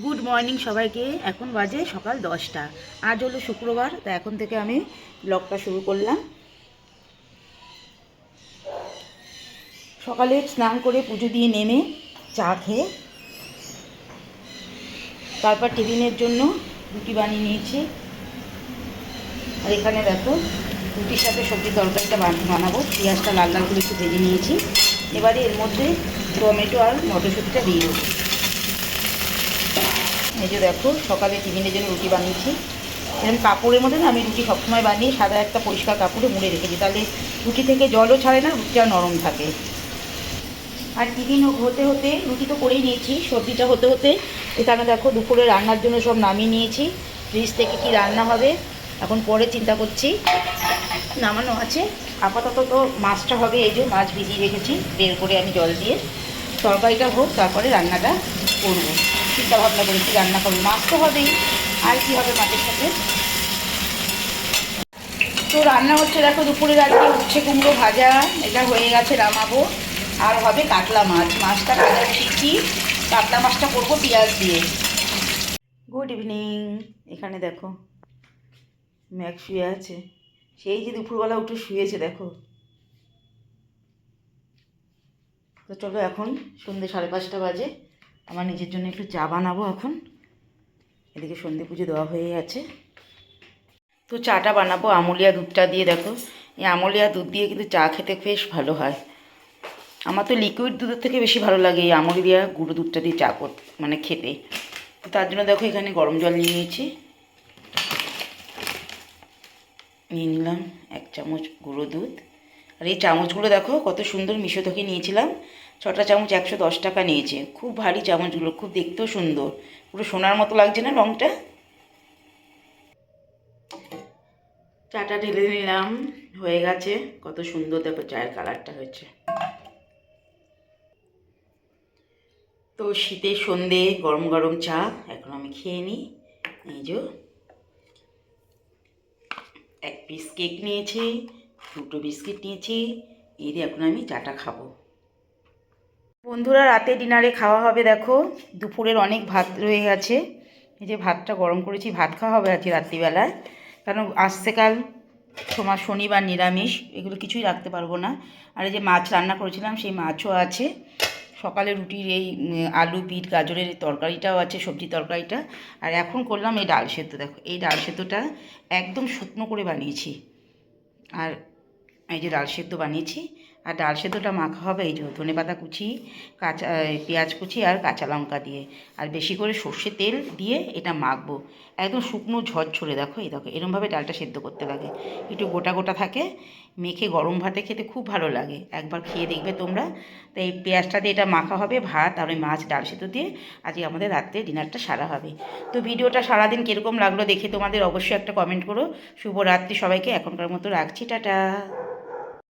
Good morning সবাইকে। এখন বাজে সকাল 10টা। আজ হলো শুক্রবার, তা এখন থেকে আমি ব্লগটা শুরু করলাম। সকালে স্নান করে পুজো দিয়ে নেমে চা খেয়ে তারপর টিফিনের জন্য রুটি বানিয়ে নিয়েছি। আর এখানে দেখো রুটির সাথে সবজি তরকারিটা বানাবো। পেঁয়াজটা লাল লাল করে একটু ভেজে নিয়েছি। এবারে এর মধ্যে টমেটো আর মটরশুঁটিটা দিয়ে দেবো। এই যে দেখো সকালে টিফিনের জন্য রুটি বানিয়েছি। এরকম কাপড়ের মধ্যে না আমি রুটি সবসময় বানিয়ে সাদা একটা পরিষ্কার কাপড়ে মুড়ে রেখেছি, তাহলে রুটি থেকে জলও ছাড়ে না, রুটিটা নরম থাকে। আর টিফিন হতে হতে রুটি তো করেই নিয়েছি, সবজিটা হতে হতে এখানে দেখো দুপুরে রান্নার জন্য সব নামিয়ে নিয়েছি। ফ্রিজ থেকে কি রান্না হবে এখন পরে চিন্তা করছি। নামানো আছে, আপাতত তো মাছটা হবে। এই যে মাছ ভিজিয়ে রেখেছি বের করে আমি জল দিয়ে। তরকারিটা হোক তারপরে রান্নাটা করবো। চিন্তা ভাবনা করেছি রান্না করবো, মাছ তো হবেই, আর কি হবে মাছের সাথে। তো রান্না হচ্ছে দেখো দুপুরে আজকে উচ্ছে কুমড়ো ভাজা, এটা হয়ে গেছে, নামাবো। আর হবে কাতলা মাছ, মাছটা ভাজা শিখছি, কাতলা মাছটা করবো পেঁয়াজ দিয়ে। Good evening. এখানে দেখো ম্যাক শুয়ে আছে, সেই যে দুপুরবেলা উঠে শুয়েছে দেখো। তো চলো এখন সন্ধ্যে 5:30 বাজে, আমার নিজের জন্য একটু চা বানাবো এখন। এদিকে সন্ধ্যে পুজো দেওয়া হয়ে গেছে। তো চাটা বানাবো আমুলিয়া দুধটা দিয়ে। দেখো এই আমুলিয়া দুধ দিয়ে কিন্তু চা খেতে বেশ ভালো হয়। আমার তো লিকুইড দুধের থেকে বেশি ভালো লাগে এই আমুলিয়া গুঁড়ো দুধটা দিয়ে চা মানে খেতে। তো তার জন্য দেখো এখানে গরম জল নিয়ে নিয়েছি। নিয়ে নিলাম 1 চামচ গুঁড়ো দুধ। আর এই চামচগুলো দেখো কত সুন্দর, মিশো থেকে নিয়েছিলাম। 6টা চামচ 110 টাকা নিয়েছে। খুব ভারী চামচগুলো, খুব দেখতেও সুন্দর, পুরো সোনার মতো লাগছে না রঙটা। চাটা ঢেলে নিলাম, হয়ে গেছে। কত সুন্দর দেখো চায়ের কালারটা হয়েছে। তো শীতের সন্ধে গরম গরম চা এখন আমি খেয়ে নিই। এই যে 1 পিস কেক নিয়েছি, 2টো বিস্কিট নিয়েছি, এই দিয়ে এখন আমি চাটা খাবো। বন্ধুরা রাতে ডিনারে খাওয়া হবে দেখো দুপুরের অনেক ভাত রয়ে গেছে। এই যে ভাতটা গরম করেছি, ভাত খাওয়া হবে আজকে রাত্রিবেলায়। কারণ আসছে কাল শনিবার, নিরামিষ, এগুলো কিছুই রাখতে পারবো না। আর এই যে মাছ রান্না করেছিলাম সেই মাছও আছে। সকালে রুটির এই আলু বিট গাজরের তরকারিটাও আছে, সবজি তরকারিটা। আর এখন করলাম এই ডাল সেদ্ধ। দেখো এই ডাল সেদ্ধটা একদম শুকনো করে বানিয়েছি। আর এই যে ডাল সেদ্ধ বানিয়েছি, আর ডাল সেদ্ধটা মাখা হবে এই যে ধনেপাতা কুচি, কাঁচা পেঁয়াজ কুচি আর কাঁচা লঙ্কা দিয়ে। আর বেশি করে সর্ষে তেল দিয়ে এটা মাখবো, একদম শুকনো ঝরঝরে। দেখো এই দেখো এরমভাবে ডালটা সেদ্ধ করতে লাগে, একটু গোটা গোটা থাকে। মেখে গরম ভাতে খেতে খুব ভালো লাগে, একবার খেয়ে দেখবে তোমরা। তো এই পেঁয়াজটা দিয়ে এটা মাখা হবে, ভাত আর ওই মাছ ডাল সেদ্ধ দিয়ে আজকে আমাদের রাত্রে ডিনারটা সারা হবে। তো ভিডিওটা সারাদিন কীরকম লাগলো দেখে তোমাদের অবশ্যই একটা কমেন্ট করো। শুভরাত্রি সবাইকে, এখনকার মতো রাখছি, টাটা।